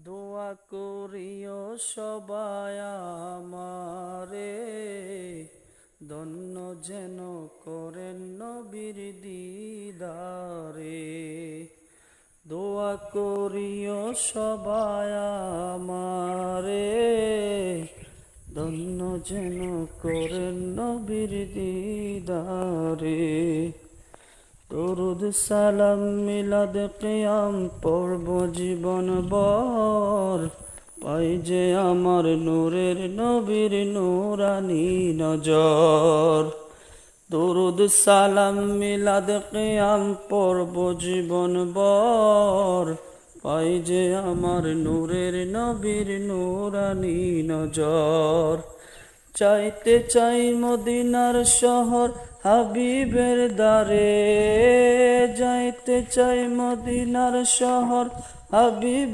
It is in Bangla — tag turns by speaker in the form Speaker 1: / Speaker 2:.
Speaker 1: দোয়া করিও সবাই আমারে, ধন্য যেন করেন নবীর দিদারে। দোয়া করিও সবাই আমারে, ধন্য যেন করেন নবীর দিদারে। দরুদ সালাম মিলাদ কিয়াম পড়ব জীবন ভর, পাই যে আমার নূরের নবীর নূরানি নজর। দরুদ সালাম মিলাদ কিয়াম পড়ব জীবন ভর, পাই যে আমার নূরের নবীর নূরানি নজর। চাইতে চাই মদিনার শহর হাবিবের দ্বারে, যাইতে চাই মদিনার শহর হাবিব